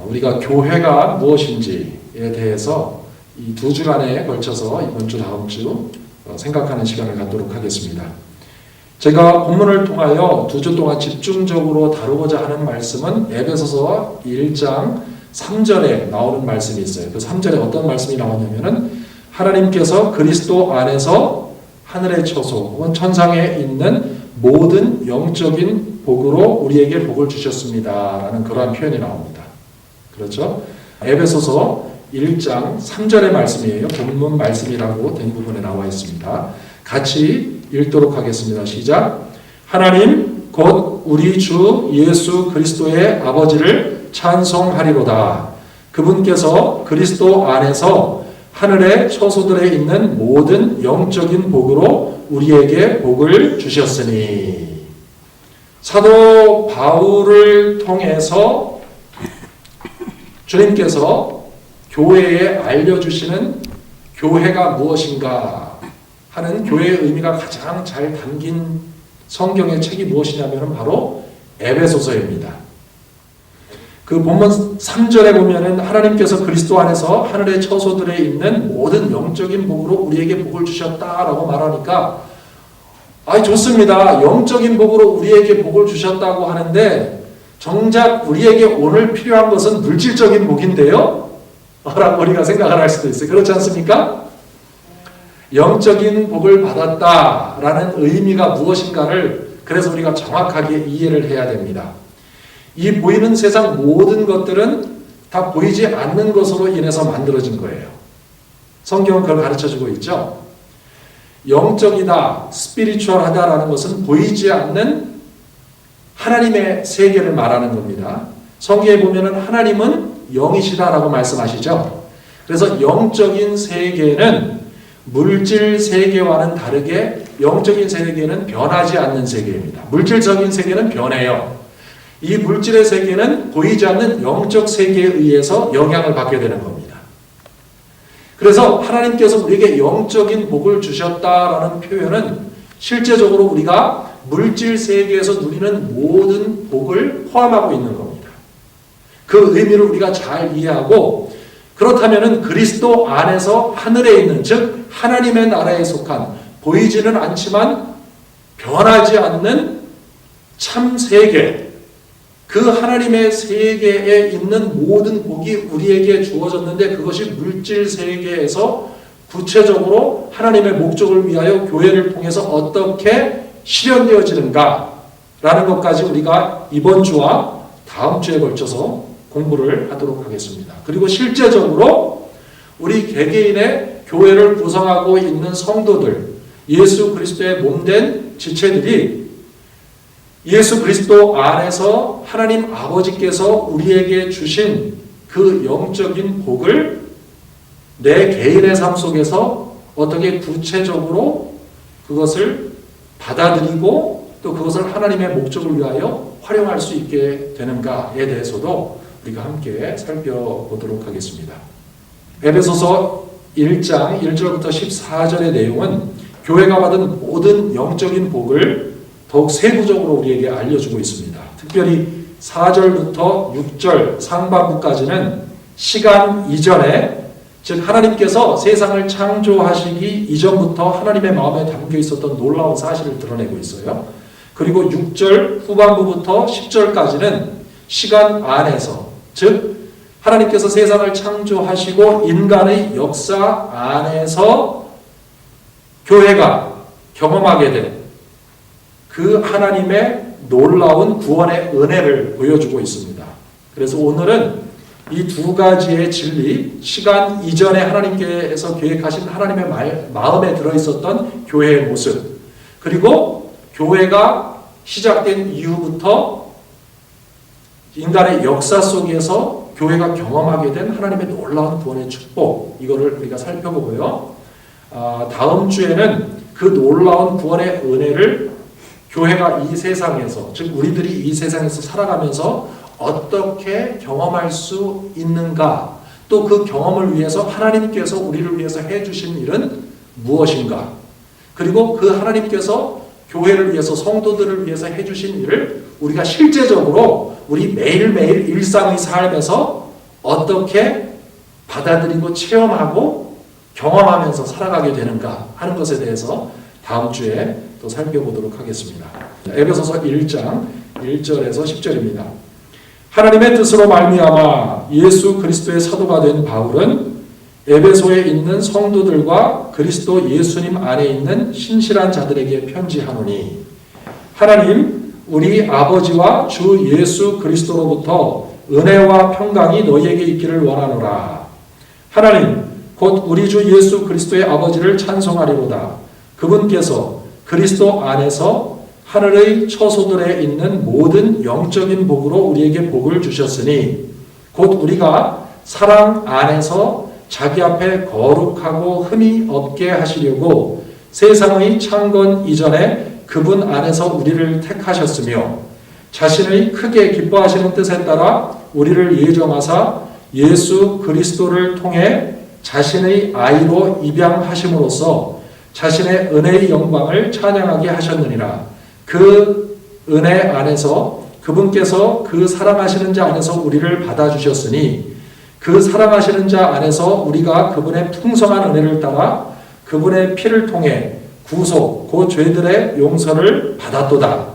우리가 교회가 무엇인지에 대해서 이 두 주간에 걸쳐서 이번 주 다음 주 생각하는 시간을 갖도록 하겠습니다. 제가 본문을 통하여 두 주 동안 집중적으로 다루고자 하는 말씀은 에베소서 1장 3절에 나오는 말씀이 있어요. 그 3절에 어떤 말씀이 나오냐면은 하나님께서 그리스도 안에서 하늘의 처소 혹은 천상에 있는 모든 영적인 복으로 우리에게 복을 주셨습니다 라는 그러한 표현이 나옵니다. 그렇죠? 에베소서 1장 3절의 말씀이에요. 본문 말씀이라고 된 부분에 나와 있습니다. 같이 읽도록 하겠습니다. 시작. 하나님 곧 우리 주 예수 그리스도의 아버지를 찬송하리로다. 그분께서 그리스도 안에서 하늘의 처소들에 있는 모든 영적인 복으로 우리에게 복을 주셨으니. 사도 바울을 통해서 주님께서 교회에 알려주시는 교회가 무엇인가 하는 교회의 의미가 가장 잘 담긴 성경의 책이 무엇이냐면 바로 에베소서입니다. 그 본문 3절에 보면은 하나님께서 그리스도 안에서 하늘의 처소들에 있는 모든 영적인 복으로 우리에게 복을 주셨다라고 말하니까 좋습니다. 영적인 복으로 우리에게 복을 주셨다고 하는데 정작 우리에게 오늘 필요한 것은 물질적인 복인데요? 라고 우리가 생각을 할 수도 있어요. 그렇지 않습니까? 영적인 복을 받았다라는 의미가 무엇인가를 그래서 우리가 정확하게 이해를 해야 됩니다. 이 보이는 세상 모든 것들은 다 보이지 않는 것으로 인해서 만들어진 거예요. 성경은 그걸 가르쳐주고 있죠. 영적이다, 스피리추얼하다라는 것은 보이지 않는 하나님의 세계를 말하는 겁니다. 성경에 보면은 하나님은 영이시다라고 말씀하시죠. 그래서 영적인 세계는 물질 세계와는 다르게 영적인 세계는 변하지 않는 세계입니다. 물질적인 세계는 변해요. 이 물질의 세계는 보이지 않는 영적 세계에 의해서 영향을 받게 되는 겁니다. 그래서 하나님께서 우리에게 영적인 복을 주셨다라는 표현은 실제적으로 우리가 물질 세계에서 누리는 모든 복을 포함하고 있는 겁니다. 그 의미를 우리가 잘 이해하고 그렇다면 그리스도 안에서 하늘에 있는 즉 하나님의 나라에 속한 보이지는 않지만 변하지 않는 참 세계 그 하나님의 세계에 있는 모든 복이 우리에게 주어졌는데 그것이 물질 세계에서 구체적으로 하나님의 목적을 위하여 교회를 통해서 어떻게 실현되어지는가 라는 것까지 우리가 이번 주와 다음 주에 걸쳐서 공부를 하도록 하겠습니다. 그리고 실제적으로 우리 개개인의 교회를 구성하고 있는 성도들, 예수 그리스도의 몸된 지체들이 예수 그리스도 안에서 하나님 아버지께서 우리에게 주신 그 영적인 복을 내 개인의 삶 속에서 어떻게 구체적으로 그것을 받아들이고 또 그것을 하나님의 목적을 위하여 활용할 수 있게 되는가에 대해서도 우리가 함께 살펴보도록 하겠습니다. 에베소서 1장 1절부터 14절의 내용은 교회가 받은 모든 영적인 복을 더욱 세부적으로 우리에게 알려주고 있습니다. 특별히 4절부터 6절 상반부까지는 시간 이전에 즉 하나님께서 세상을 창조하시기 이전부터 하나님의 마음에 담겨 있었던 놀라운 사실을 드러내고 있어요. 그리고 6절 후반부부터 10절까지는 시간 안에서 즉 하나님께서 세상을 창조하시고 인간의 역사 안에서 교회가 경험하게 된 그 하나님의 놀라운 구원의 은혜를 보여주고 있습니다. 그래서 오늘은 이 두 가지의 진리, 시간 이전에 하나님께서 계획하신 하나님의 마음에 들어있었던 교회의 모습, 그리고 교회가 시작된 이후부터 인간의 역사 속에서 교회가 경험하게 된 하나님의 놀라운 구원의 축복, 이거를 우리가 살펴보고요. 다음 주에는 그 놀라운 구원의 은혜를 교회가 이 세상에서, 즉 우리들이 이 세상에서 살아가면서 어떻게 경험할 수 있는가, 또 그 경험을 위해서 하나님께서 우리를 위해서 해주신 일은 무엇인가, 그리고 그 하나님께서 교회를 위해서 성도들을 위해서 해주신 일을 우리가 실제적으로 우리 매일매일 일상의 삶에서 어떻게 받아들이고 체험하고 경험하면서 살아가게 되는가 하는 것에 대해서 다음 주에 또 살펴보도록 하겠습니다. 에베소서 1장 1절에서 10절입니다. 하나님의 뜻으로 말미암아 예수 그리스도의 사도가 된 바울은 에베소에 있는 성도들과 그리스도 예수님 안에 있는 신실한 자들에게 편지하노니 하나님 우리 아버지와 주 예수 그리스도로부터 은혜와 평강이 너희에게 있기를 원하노라. 하나님 곧 우리 주 예수 그리스도의 아버지를 찬송하리로다. 그분께서 그리스도 안에서 하늘의 처소들에 있는 모든 영적인 복으로 우리에게 복을 주셨으니 곧 우리가 사랑 안에서 자기 앞에 거룩하고 흠이 없게 하시려고 세상의 창건 이전에 그분 안에서 우리를 택하셨으며 자신의 크게 기뻐하시는 뜻에 따라 우리를 예정하사 예수 그리스도를 통해 자신의 아이로 입양하심으로써 자신의 은혜의 영광을 찬양하게 하셨느니라. 그 은혜 안에서 그분께서 그 사랑하시는 자 안에서 우리를 받아주셨으니 그 사랑하시는 자 안에서 우리가 그분의 풍성한 은혜를 따라 그분의 피를 통해 구속, 그 죄들의 용서를 받았도다.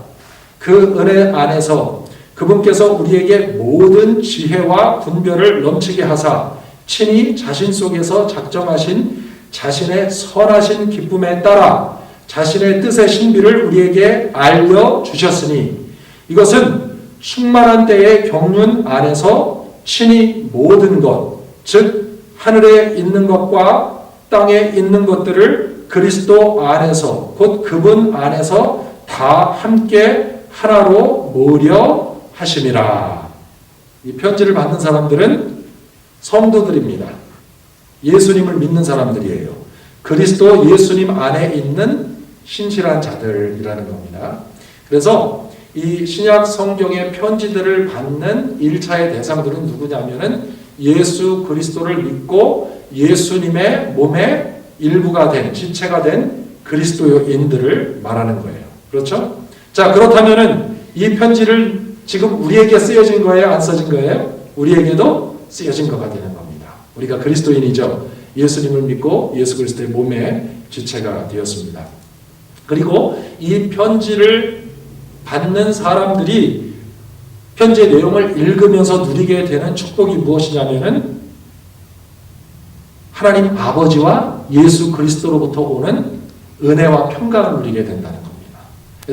그 은혜 안에서 그분께서 우리에게 모든 지혜와 분별을 넘치게 하사 친히 자신 속에서 작정하신 자신의 선하신 기쁨에 따라 자신의 뜻의 신비를 우리에게 알려주셨으니 이것은 충만한 때의 경륜 안에서 친히 모든 것, 즉 하늘에 있는 것과 땅에 있는 것들을 그리스도 안에서 곧 그분 안에서 다 함께 하나로 모으려 하심이라. 이 편지를 받는 사람들은 성도들입니다. 예수님을 믿는 사람들이에요. 그리스도 예수님 안에 있는 신실한 자들이라는 겁니다. 그래서 이 신약 성경의 편지들을 받는 1차의 대상들은 누구냐면은 예수 그리스도를 믿고 예수님의 몸의 일부가 된, 지체가 된 그리스도인들을 말하는 거예요. 그렇죠? 자, 그렇다면은 이 편지를 지금 우리에게 쓰여진 거예요? 안 써진 거예요? 우리에게도 쓰여진 거가 되는 겁니다. 우리가 그리스도인이죠. 예수님을 믿고 예수 그리스도의 몸의 지체가 되었습니다. 그리고 이 편지를 받는 사람들이 편지의 내용을 읽으면서 누리게 되는 축복이 무엇이냐면은 하나님 아버지와 예수 그리스도로부터 오는 은혜와 평강을 누리게 된다는 겁니다.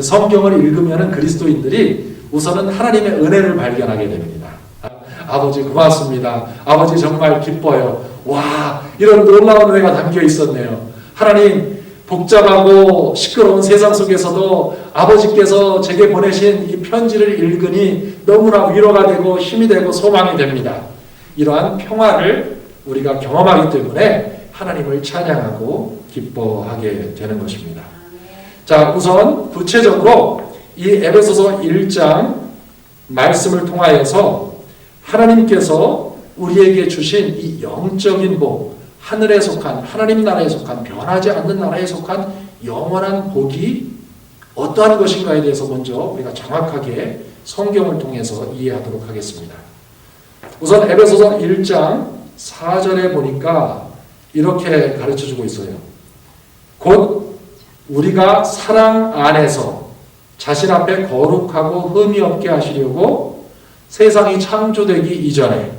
성경을 읽으면은 그리스도인들이 우선은 하나님의 은혜를 발견하게 됩니다. 아버지 고맙습니다. 아버지 정말 기뻐요. 와, 이런 놀라운 은혜가 담겨 있었네요. 하나님 복잡하고 시끄러운 세상 속에서도 아버지께서 제게 보내신 이 편지를 읽으니 너무나 위로가 되고 힘이 되고 소망이 됩니다. 이러한 평화를 우리가 경험하기 때문에 하나님을 찬양하고 기뻐하게 되는 것입니다. 자, 우선 구체적으로 이 에베소서 1장 말씀을 통하여서 하나님께서 우리에게 주신 이 영적인 복, 하늘에 속한, 하나님 나라에 속한, 변하지 않는 나라에 속한 영원한 복이 어떠한 것인가에 대해서 먼저 우리가 정확하게 성경을 통해서 이해하도록 하겠습니다. 우선 에베소서 1장 4절에 보니까 이렇게 가르쳐주고 있어요. 곧 우리가 사랑 안에서 자신 앞에 거룩하고 흠이 없게 하시려고 세상이 창조되기 이전에,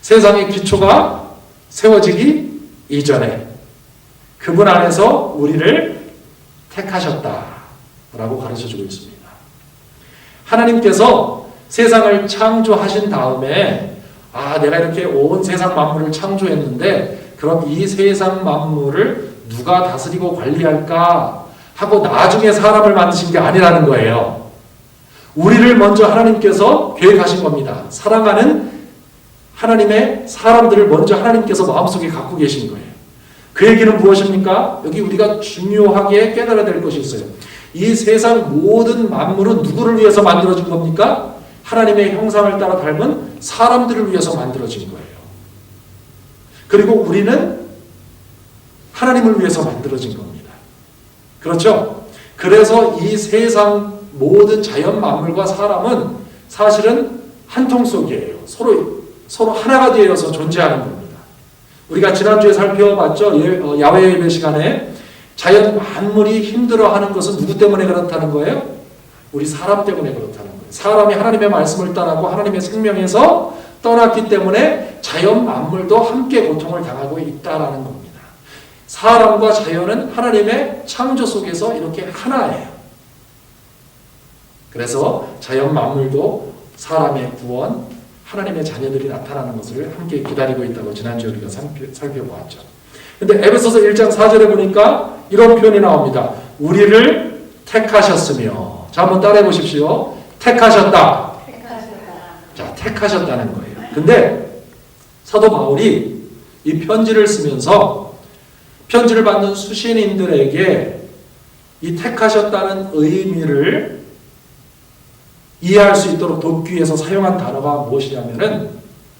세상의 기초가 세워지기 이전에 그분 안에서 우리를 택하셨다라고 가르쳐주고 있습니다. 하나님께서 세상을 창조하신 다음에 내가 이렇게 온 세상 만물을 창조했는데 그럼 이 세상 만물을 누가 다스리고 관리할까 하고 나중에 사람을 만드신 게 아니라는 거예요. 우리를 먼저 하나님께서 계획하신 겁니다. 사랑하는 하나님의 사람들을 먼저 하나님께서 마음속에 갖고 계신 거예요. 그 얘기는 무엇입니까? 여기 우리가 중요하게 깨달아야 될 것이 있어요. 이 세상 모든 만물은 누구를 위해서 만들어진 겁니까? 하나님의 형상을 따라 닮은 사람들을 위해서 만들어진 거예요. 그리고 우리는 하나님을 위해서 만들어진 겁니다. 그렇죠? 그래서 이 세상 모든 자연 만물과 사람은 사실은 한 통 속이에요. 서로 하나가 되어서 존재하는 겁니다. 우리가 지난주에 살펴봤죠. 야외 예배 시간에 자연 만물이 힘들어하는 것은 누구 때문에 그렇다는 거예요? 우리 사람 때문에 그렇다는 거예요. 사람이 하나님의 말씀을 떠나고 하나님의 생명에서 떠났기 때문에 자연 만물도 함께 고통을 당하고 있다라는 겁니다. 사람과 자연은 하나님의 창조 속에서 이렇게 하나예요. 그래서 자연 만물도 사람의 구원, 하나님의 자녀들이 나타나는 것을 함께 기다리고 있다고 지난주에 우리가 살펴보았죠. 근데 에베소서 1장 4절에 보니까 이런 표현이 나옵니다. 우리를 택하셨으며. 자, 한번 따라해 보십시오. 택하셨다. 자, 택하셨다는 거예요. 근데 사도 바울이 이 편지를 쓰면서 편지를 받는 수신인들에게 이 택하셨다는 의미를 이해할 수 있도록 돕기 위해서 사용한 단어가 무엇이냐면은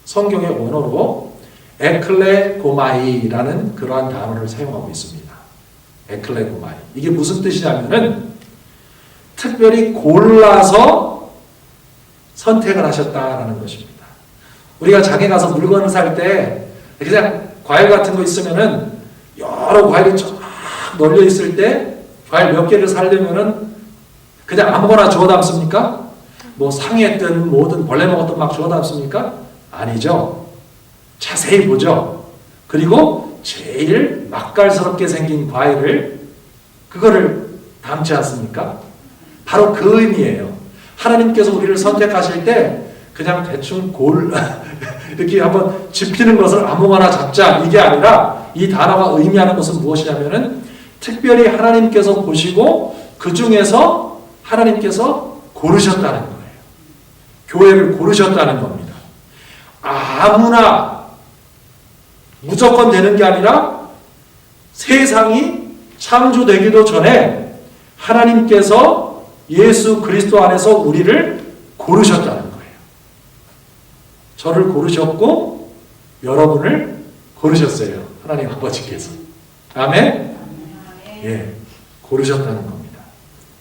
성경의 원어로 에클레고마이라는 그러한 단어를 사용하고 있습니다. 에클레고마이. 이게 무슨 뜻이냐면은 특별히 골라서 선택을 하셨다라는 것입니다. 우리가 장에 가서 물건을 살 때 그냥 과일 같은 거 있으면은 여러 과일이 쫙 널려 있을 때 과일 몇 개를 사려면은 그냥 아무거나 주워 담습니까? 뭐 상했든 뭐든 벌레 먹었든 막 주워 담습니까? 아니죠. 자세히 보죠. 그리고 제일 맛깔스럽게 생긴 과일을 그거를 담지 않습니까? 바로 그 의미예요. 하나님께서 우리를 선택하실 때 그냥 대충 이렇게 한번 집히는 것을 아무거나 잡자 이게 아니라 이 단어가 의미하는 것은 무엇이냐면은 특별히 하나님께서 보시고 그 중에서 하나님께서 고르셨다는 거예요. 교회를 고르셨다는 겁니다. 아무나 무조건 되는 게 아니라 세상이 창조되기도 전에 하나님께서 예수 그리스도 안에서 우리를 고르셨다는 거예요. 저를 고르셨고 여러분을 고르셨어요. 하나님 아버지께서. 아멘? 예, 고르셨다는 겁니다.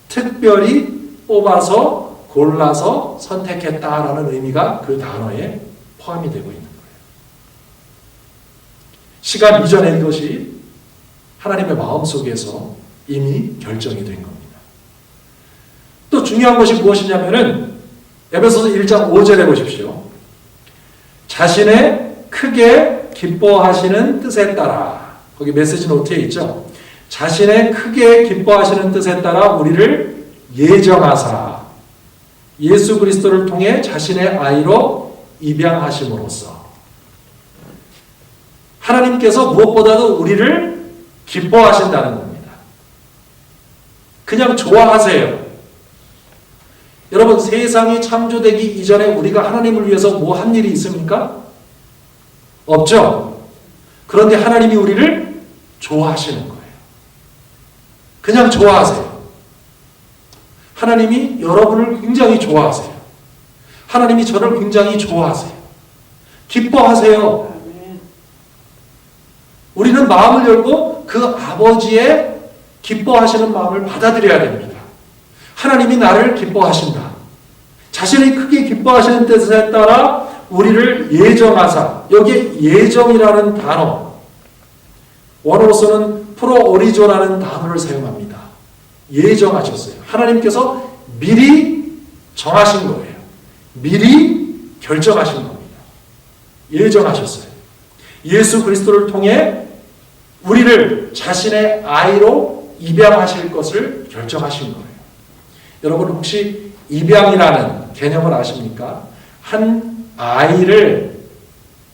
특별히 뽑아서 골라서 선택했다라는 의미가 그 단어에 포함이 되고 있는 거예요. 시간 이전에 이것이 하나님의 마음속에서 이미 결정이 된 겁니다. 또 중요한 것이 무엇이냐면은 에베소서 1장 5절에 보십시오. 자신의 크게 기뻐하시는 뜻에 따라, 거기 메시지 노트에 있죠. 자신의 크게 기뻐하시는 뜻에 따라 우리를 예정하사 예수 그리스도를 통해 자신의 아이로 입양하심으로써 하나님께서 무엇보다도 우리를 기뻐하신다는 겁니다. 그냥 좋아하세요. 여러분, 세상이 창조되기 이전에 우리가 하나님을 위해서 뭐 한 일이 있습니까? 없죠? 그런데 하나님이 우리를 좋아하시는 거예요. 그냥 좋아하세요. 하나님이 여러분을 굉장히 좋아하세요. 하나님이 저를 굉장히 좋아하세요. 기뻐하세요. 우리는 마음을 열고 그 아버지의 기뻐하시는 마음을 받아들여야 됩니다. 하나님이 나를 기뻐하신다. 자신이 크게 기뻐하시는 뜻에 따라 우리를 예정하사, 여기에 예정이라는 단어, 원어로서는 프로오리조라는 단어를 사용합니다. 예정하셨어요. 하나님께서 미리 정하신 거예요. 미리 결정하신 겁니다. 예정하셨어요. 예수 그리스도를 통해 우리를 자신의 아이로 입양하실 것을 결정하신 거예요. 여러분 혹시 입양이라는 개념을 아십니까? 한 아이를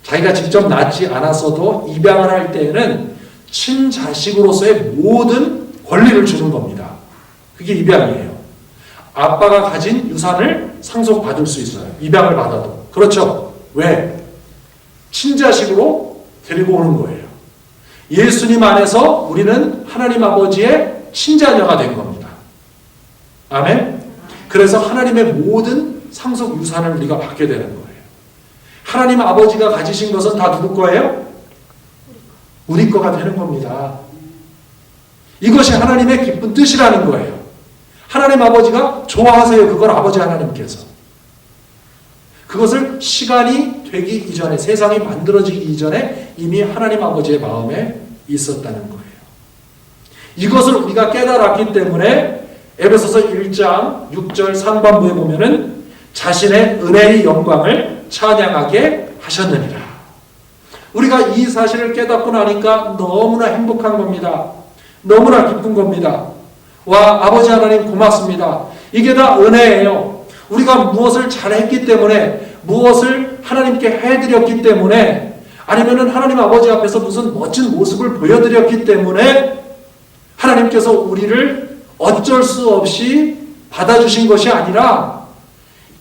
자기가 직접 낳지 않았어도 입양을 할 때에는 친자식으로서의 모든 권리를 주는 겁니다. 그게 입양이에요. 아빠가 가진 유산을 상속받을 수 있어요. 입양을 받아도. 그렇죠? 왜? 친자식으로 데리고 오는 거예요. 예수님 안에서 우리는 하나님 아버지의 친자녀가 된 겁니다. 아멘? 그래서 하나님의 모든 상속 유산을 우리가 받게 되는 거예요. 하나님 아버지가 가지신 것은 다 누구 거예요? 우리 거가 되는 겁니다. 이것이 하나님의 기쁜 뜻이라는 거예요. 하나님 아버지가 좋아하세요. 그걸 아버지 하나님께서. 그것을 시간이 되기 이전에, 세상이 만들어지기 이전에 이미 하나님 아버지의 마음에 있었다는 거예요. 이것을 우리가 깨달았기 때문에 에베소서 1장 6절 상반부에 보면은 자신의 은혜의 영광을 찬양하게 하셨느니라. 우리가 이 사실을 깨닫고 나니까 너무나 행복한 겁니다. 너무나 기쁜 겁니다. 와, 아버지 하나님 고맙습니다. 이게 다 은혜예요. 우리가 무엇을 잘했기 때문에, 무엇을 하나님께 해드렸기 때문에, 아니면은 하나님 아버지 앞에서 무슨 멋진 모습을 보여드렸기 때문에 하나님께서 우리를 어쩔 수 없이 받아주신 것이 아니라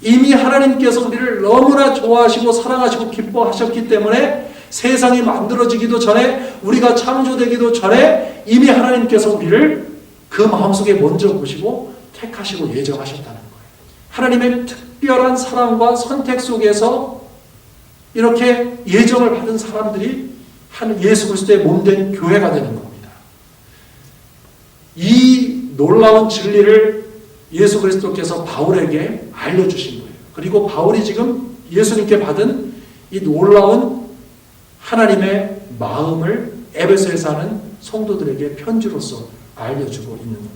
이미 하나님께서 우리를 너무나 좋아하시고 사랑하시고 기뻐하셨기 때문에 세상이 만들어지기도 전에, 우리가 창조되기도 전에 이미 하나님께서 우리를 그 마음속에 먼저 보시고 택하시고 예정하셨다는 거예요. 하나님의 특별한 사랑과 선택 속에서 이렇게 예정을 받은 사람들이 예수 그리스도의 몸된 교회가 되는 겁니다. 이 놀라운 진리를 예수 그리스도께서 바울에게 알려주신 거예요. 그리고 바울이 지금 예수님께 받은 이 놀라운 하나님의 마음을 에베소에 사는 성도들에게 편지로서 알려주고 있는 겁니다.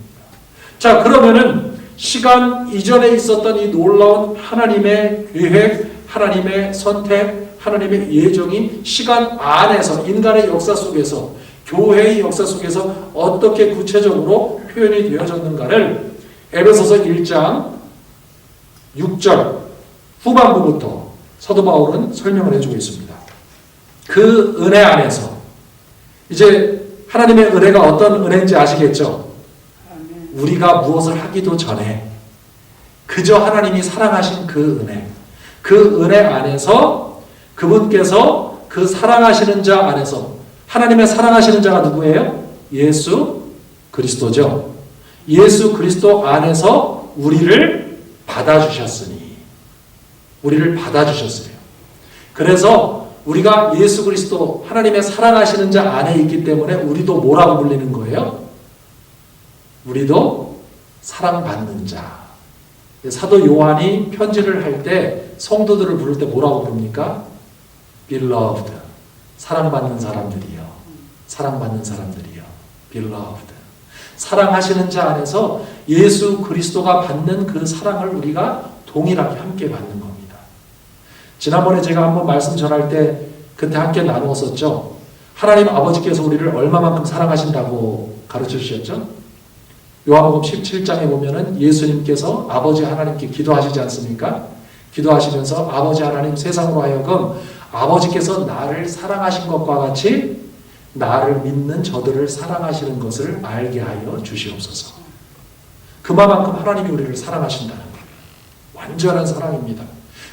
자, 그러면은 시간 이전에 있었던 이 놀라운 하나님의 계획, 하나님의 선택, 하나님의 예정이 시간 안에서, 인간의 역사 속에서, 교회의 역사 속에서 어떻게 구체적으로 표현이 되어졌는가를 에베소서 1장 6절 후반부부터 사도 바울은 설명을 해주고 있습니다. 그 은혜 안에서, 이제 하나님의 은혜가 어떤 은혜인지 아시겠죠? 우리가 무엇을 하기도 전에 그저 하나님이 사랑하신 그 은혜, 그 은혜 안에서 그분께서 그 사랑하시는 자 안에서, 하나님의 사랑하시는 자가 누구예요? 예수 그리스도죠. 예수 그리스도 안에서 우리를 받아주셨으니, 우리를 받아주셨어요. 그래서 우리가 예수 그리스도, 하나님의 사랑하시는 자 안에 있기 때문에 우리도 뭐라고 불리는 거예요? 우리도 사랑받는 자. 사도 요한이 편지를 할 때 성도들을 부를 때 뭐라고 부릅니까? Beloved. 사랑받는 사람들이요. 사랑받는 사람들이요. Beloved. 사랑하시는 자 안에서 예수 그리스도가 받는 그 사랑을 우리가 동일하게 함께 받는 겁니다. 지난번에 제가 한번 말씀 전할 때 그때 함께 나누었었죠. 하나님 아버지께서 우리를 얼마만큼 사랑하신다고 가르쳐 주셨죠? 요한복음 17장에 보면은 예수님께서 아버지 하나님께 기도하시지 않습니까? 기도하시면서 아버지 하나님, 세상으로 하여금 아버지께서 나를 사랑하신 것과 같이 나를 믿는 저들을 사랑하시는 것을 알게 하여 주시옵소서. 그만큼 하나님이 우리를 사랑하신다는 거예요. 완전한 사랑입니다.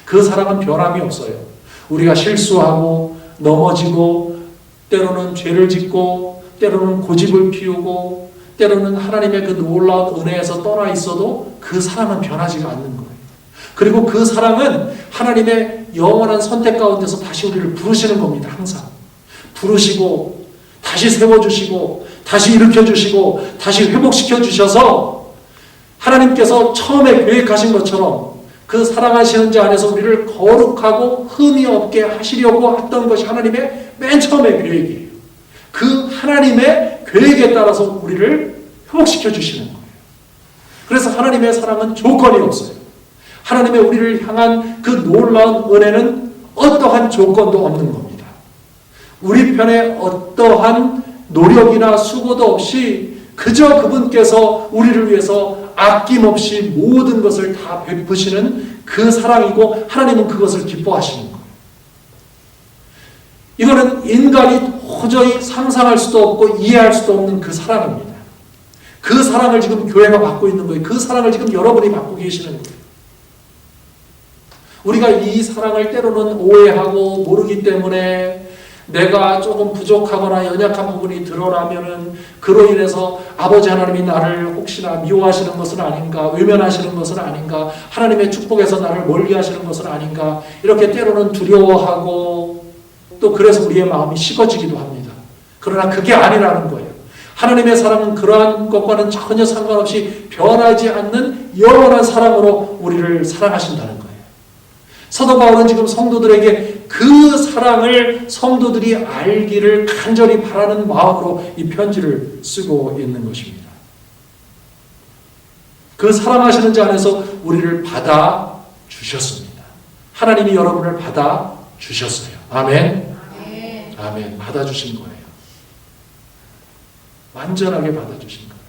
그 사랑은 변함이 없어요. 우리가 실수하고 넘어지고 때로는 죄를 짓고 때로는 고집을 피우고 때로는 하나님의 그 놀라운 은혜에서 떠나 있어도 그 사랑은 변하지가 않는 거예요. 그리고 그 사랑은 하나님의 영원한 선택 가운데서 다시 우리를 부르시는 겁니다. 항상 부르시고 다시 세워주시고 다시 일으켜주시고 다시 회복시켜주셔서 하나님께서 처음에 계획하신 것처럼 그 사랑하시는 자 안에서 우리를 거룩하고 흠이 없게 하시려고 했던 것이 하나님의 맨 처음의 계획이에요. 그 하나님의 계획에 따라서 우리를 회복시켜 주시는 거예요. 그래서 하나님의 사랑은 조건이 없어요. 하나님의 우리를 향한 그 놀라운 은혜는 어떠한 조건도 없는 겁니다. 우리 편에 어떠한 노력이나 수고도 없이 그저 그분께서 우리를 위해서 아낌없이 모든 것을 다 베푸시는 그 사랑이고 하나님은 그것을 기뻐하시는 거예요. 이거는 인간이 도저히 상상할 수도 없고 이해할 수도 없는 그 사랑입니다. 그 사랑을 지금 교회가 받고 있는 거예요. 그 사랑을 지금 여러분이 받고 계시는 거예요. 우리가 이 사랑을 때로는 오해하고 모르기 때문에 내가 조금 부족하거나 연약한 부분이 드러나면은 그로 인해서 아버지 하나님이 나를 혹시나 미워하시는 것은 아닌가, 외면하시는 것은 아닌가, 하나님의 축복에서 나를 멀리 하시는 것은 아닌가, 이렇게 때로는 두려워하고 또 그래서 우리의 마음이 식어지기도 합니다. 그러나 그게 아니라는 거예요. 하나님의 사랑은 그러한 것과는 전혀 상관없이 변하지 않는 영원한 사랑으로 우리를 사랑하신다는 거예요. 사도 바울은 지금 성도들에게 그 사랑을 성도들이 알기를 간절히 바라는 마음으로 이 편지를 쓰고 있는 것입니다. 그 사랑하시는 자 안에서 우리를 받아 주셨습니다. 하나님이 여러분을 받아 주셨어요. 아멘. 아멘. 받아 주신 거예요. 완전하게 받아 주신 거예요.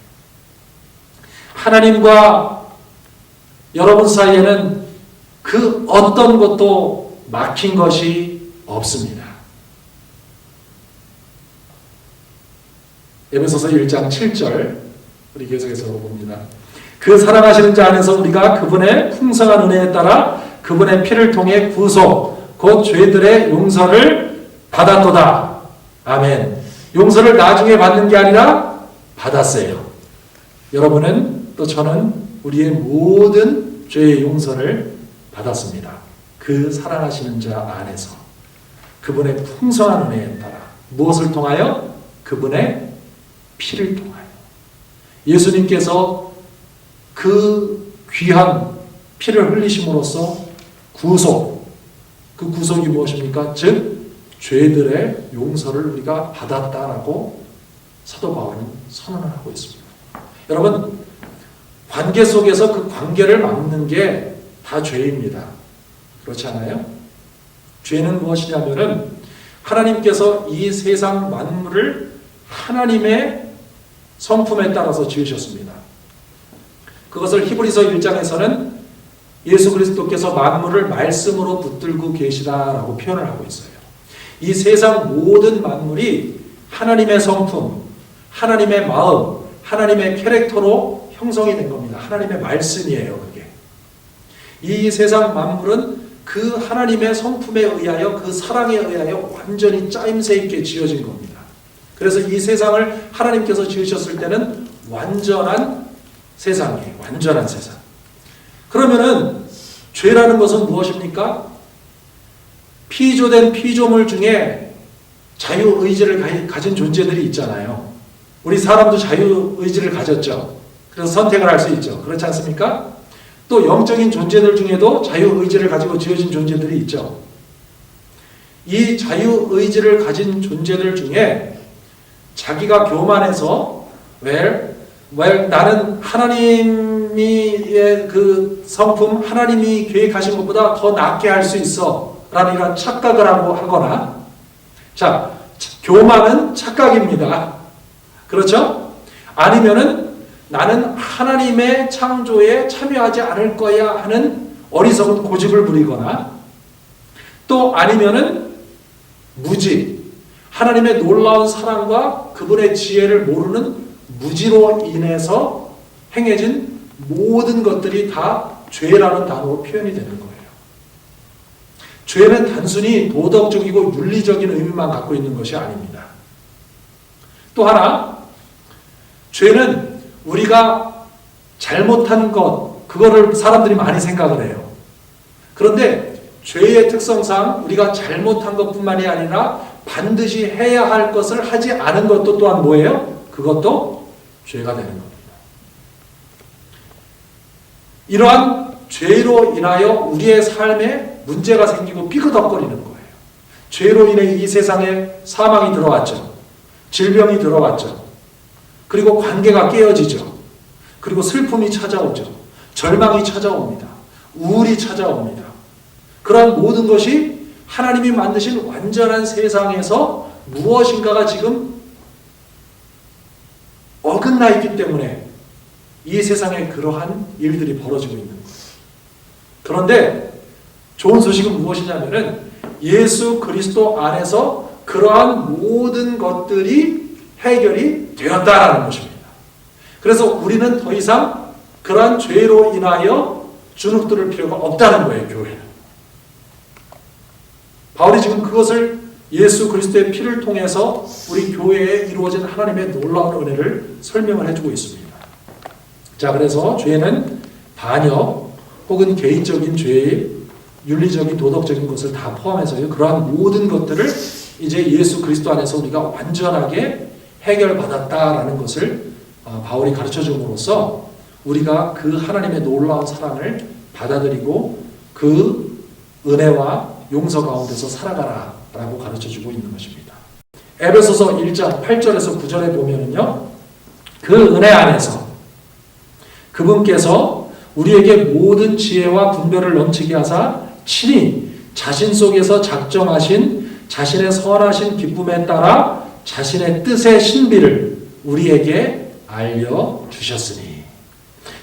하나님과 여러분 사이에는 그 어떤 것도 막힌 것이 없습니다. 에베소서 1장 7절 우리 계속해서 봅니다. 그 사랑하시는 자 안에서 우리가 그분의 풍성한 은혜에 따라 그분의 피를 통해 구속 곧 죄들의 용서를 받았도다. 아멘. 용서를 나중에 받는 게 아니라 받았어요. 여러분은 또 저는 우리의 모든 죄의 용서를 받았습니다. 그 사랑하시는 자 안에서 그분의 풍성한 은혜에 따라 무엇을 통하여? 그분의 피를 통하여. 예수님께서 그 귀한 피를 흘리심으로써 구속, 그 구속이 무엇입니까? 즉 죄들의 용서를 우리가 받았다라고 사도 바울은 선언을 하고 있습니다. 여러분, 관계 속에서 그 관계를 막는 게 다 죄입니다. 그렇지 않아요? 죄는 무엇이냐면은 하나님께서 이 세상 만물을 하나님의 성품에 따라서 지으셨습니다. 그것을 히브리서 1장에서는 예수 그리스도께서 만물을 말씀으로 붙들고 계시다라고 표현을 하고 있어요. 이 세상 모든 만물이 하나님의 성품, 하나님의 마음, 하나님의 캐릭터로 형성이 된 겁니다. 하나님의 말씀이에요, 그게. 이 세상 만물은 그 하나님의 성품에 의하여, 그 사랑에 의하여 완전히 짜임새 있게 지어진 겁니다. 그래서 이 세상을 하나님께서 지으셨을 때는 완전한 세상이에요. 완전한 세상. 그러면은 죄라는 것은 무엇입니까? 피조된 피조물 중에 자유의지를 가진 존재들이 있잖아요. 우리 사람도 자유의지를 가졌죠. 그래서 선택을 할 수 있죠. 그렇지 않습니까? 또 영적인 존재들 중에도 자유의지를 가지고 지어진 존재들이 있죠. 이 자유의지를 가진 존재들 중에 자기가 교만해서 나는 하나님의 그 성품, 하나님이 계획하신 것보다 더 낫게 할 수 있어 라는 이런 착각을 하거나, 자, 교만은 착각입니다. 그렇죠? 아니면은 나는 하나님의 창조에 참여하지 않을 거야 하는 어리석은 고집을 부리거나, 또 아니면은 무지, 하나님의 놀라운 사랑과 그분의 지혜를 모르는 무지로 인해서 행해진 모든 것들이 다 죄라는 단어로 표현이 되는 거예요. 죄는 단순히 도덕적이고 윤리적인 의미만 갖고 있는 것이 아닙니다. 또 하나, 죄는 우리가 잘못한 것, 그거를 사람들이 많이 생각을 해요. 그런데 죄의 특성상 우리가 잘못한 것뿐만이 아니라 반드시 해야 할 것을 하지 않은 것도 또한 뭐예요? 그것도 죄가 되는 겁니다. 이러한 죄로 인하여 우리의 삶에 문제가 생기고 삐그덕거리는 거예요. 죄로 인해 이 세상에 사망이 들어왔죠. 질병이 들어왔죠. 그리고 관계가 깨어지죠. 그리고 슬픔이 찾아오죠. 절망이 찾아옵니다. 우울이 찾아옵니다. 그런 모든 것이 하나님이 만드신 완전한 세상에서 무엇인가가 지금 어긋나 있기 때문에 이 세상에 그러한 일들이 벌어지고 있는 거예요. 그런데 좋은 소식은 무엇이냐면은 예수 그리스도 안에서 그러한 모든 것들이 해결이 되었다라는 것입니다. 그래서 우리는 더 이상 그러한 죄로 인하여 주눅 들을 필요가 없다는 거예요, 교회는. 바울이 지금 그것을 예수 그리스도의 피를 통해서 우리 교회에 이루어진 하나님의 놀라운 은혜를 설명을 해주고 있습니다. 자, 그래서 죄는 반역 혹은 개인적인 죄의 윤리적인 도덕적인 것을 다 포함해서요, 그러한 모든 것들을 이제 예수 그리스도 안에서 우리가 완전하게 해결받았다라는 것을 바울이 가르쳐 줌으로써 우리가 그 하나님의 놀라운 사랑을 받아들이고 그 은혜와 용서 가운데서 살아가라라고 가르쳐 주고 있는 것입니다. 에베소서 1장 8절에서 9절에 보면은요, 그 은혜 안에서 그분께서 우리에게 모든 지혜와 분별을 넘치게 하사 친히 자신 속에서 작정하신 자신의 선하신 기쁨에 따라 자신의 뜻의 신비를 우리에게 알려주셨으니.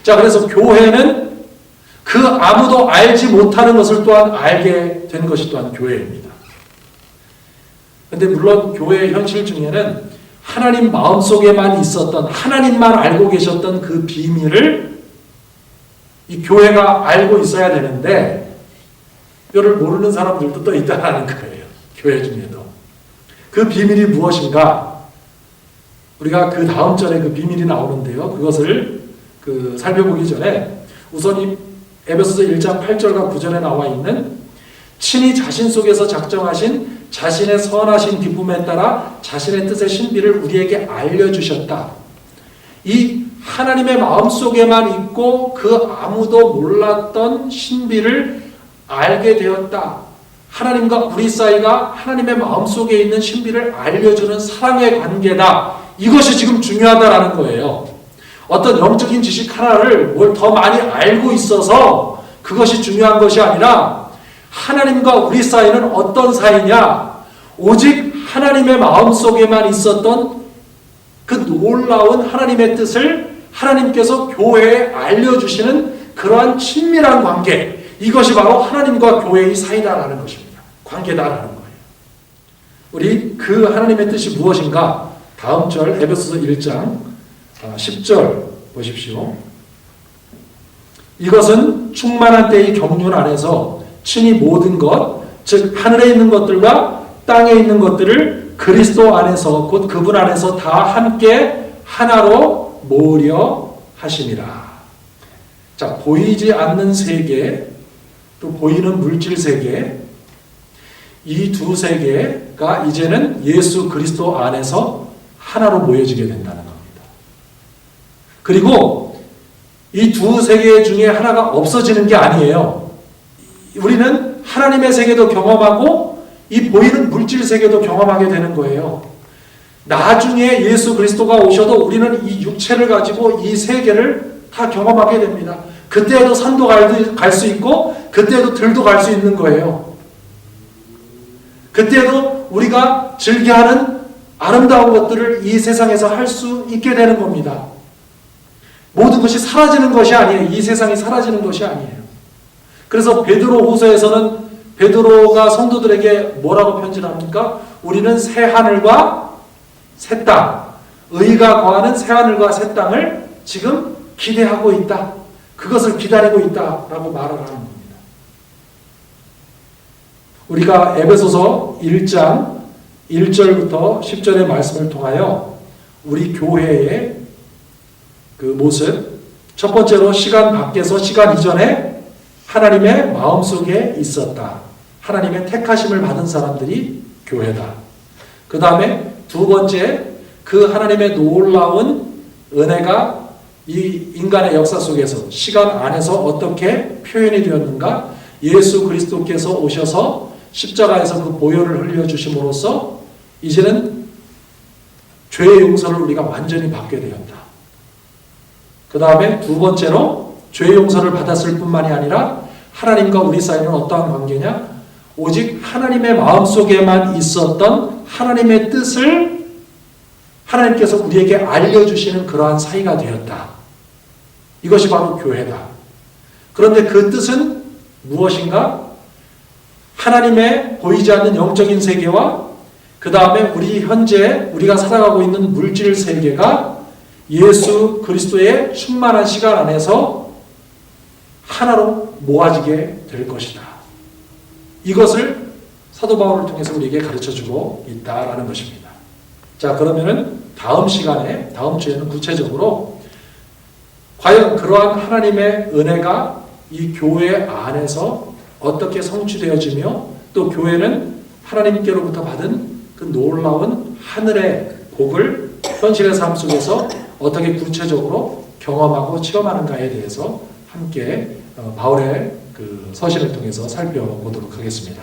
자, 그래서 교회는 그 아무도 알지 못하는 것을 또한 알게 된 것이 또한 교회입니다. 근데 물론 교회의 현실 중에는 하나님 마음속에만 있었던, 하나님만 알고 계셨던 그 비밀을 이 교회가 알고 있어야 되는데 이거를 모르는 사람들도 또 있다는 거예요. 교회 중에도. 그 비밀이 무엇인가? 우리가 그 다음 절에 그 비밀이 나오는데요. 그것을 살펴보기 전에 우선 이 에베소서 1장 8절과 9절에 나와 있는 친히 자신 속에서 작정하신 자신의 선하신 기쁨에 따라 자신의 뜻의 신비를 우리에게 알려주셨다. 이 하나님의 마음속에만 있고 그 아무도 몰랐던 신비를 알게 되었다. 하나님과 우리 사이가 하나님의 마음속에 있는 신비를 알려주는 사랑의 관계다. 이것이 지금 중요하다라는 거예요. 어떤 영적인 지식 하나를 뭘 더 많이 알고 있어서 그것이 중요한 것이 아니라 하나님과 우리 사이는 어떤 사이냐? 오직 하나님의 마음속에만 있었던 그 놀라운 하나님의 뜻을 하나님께서 교회에 알려주시는 그러한 친밀한 관계, 이것이 바로 하나님과 교회의 사이다라는 것입니다. 관계다라는 거예요. 우리 그 하나님의 뜻이 무엇인가? 다음 절 에베소서 1장 10절 보십시오. 이것은 충만한 때의 경륜 안에서 친히 모든 것, 즉 하늘에 있는 것들과 땅에 있는 것들을 그리스도 안에서 곧 그분 안에서 다 함께 하나로 모으려 하심이라. 자, 보이지 않는 세계, 또 보이는 물질 세계, 이 두 세계가 이제는 예수 그리스도 안에서 하나로 모여지게 된다는 겁니다. 그리고 이 두 세계 중에 하나가 없어지는 게 아니에요. 우리는 하나님의 세계도 경험하고 이 보이는 물질 세계도 경험하게 되는 거예요. 나중에 예수 그리스도가 오셔도 우리는 이 육체를 가지고 이 세계를 다 경험하게 됩니다. 그때에도 산도 갈 수 있고 그때에도 들도 갈 수 있는 거예요. 그때에도 우리가 즐겨하는 아름다운 것들을 이 세상에서 할 수 있게 되는 겁니다. 모든 것이 사라지는 것이 아니에요. 이 세상이 사라지는 것이 아니에요. 그래서 베드로 후서에서는 베드로가 성도들에게 뭐라고 편지를 합니까? 우리는 새 하늘과 새 땅, 의가 거하는 새 하늘과 새 땅을 지금 기대하고 있다. 그것을 기다리고 있다라고 말을 하는 겁니다. 우리가 에베소서 1장 1절부터 10절의 말씀을 통하여 우리 교회의 그 모습, 첫 번째로 시간 밖에서 시간 이전에 하나님의 마음속에 있었다. 하나님의 택하심을 받은 사람들이 교회다. 그 다음에 두 번째, 그 하나님의 놀라운 은혜가 이 인간의 역사 속에서 시간 안에서 어떻게 표현이 되었는가? 예수 그리스도께서 오셔서 십자가에서 그 보혈을 흘려주심으로써 이제는 죄의 용서를 우리가 완전히 받게 되었다. 그 다음에 두 번째로 죄의 용서를 받았을 뿐만이 아니라 하나님과 우리 사이는 어떠한 관계냐? 오직 하나님의 마음속에만 있었던 하나님의 뜻을 하나님께서 우리에게 알려주시는 그러한 사이가 되었다. 이것이 바로 교회다. 그런데 그 뜻은 무엇인가? 하나님의 보이지 않는 영적인 세계와 그 다음에 우리 현재 우리가 살아가고 있는 물질 세계가 예수 그리스도의 충만한 시간 안에서 하나로 모아지게 될 것이다. 이것을 사도 바울을 통해서 우리에게 가르쳐주고 있다라는 것입니다. 자, 그러면은 다음 시간에, 다음 주에는 구체적으로 과연 그러한 하나님의 은혜가 이 교회 안에서 어떻게 성취되어지며 또 교회는 하나님께로부터 받은 그 놀라운 하늘의 복을 현실의 삶 속에서 어떻게 구체적으로 경험하고 체험하는가에 대해서 함께 바울의 그 서신을 통해서 살펴보도록 하겠습니다.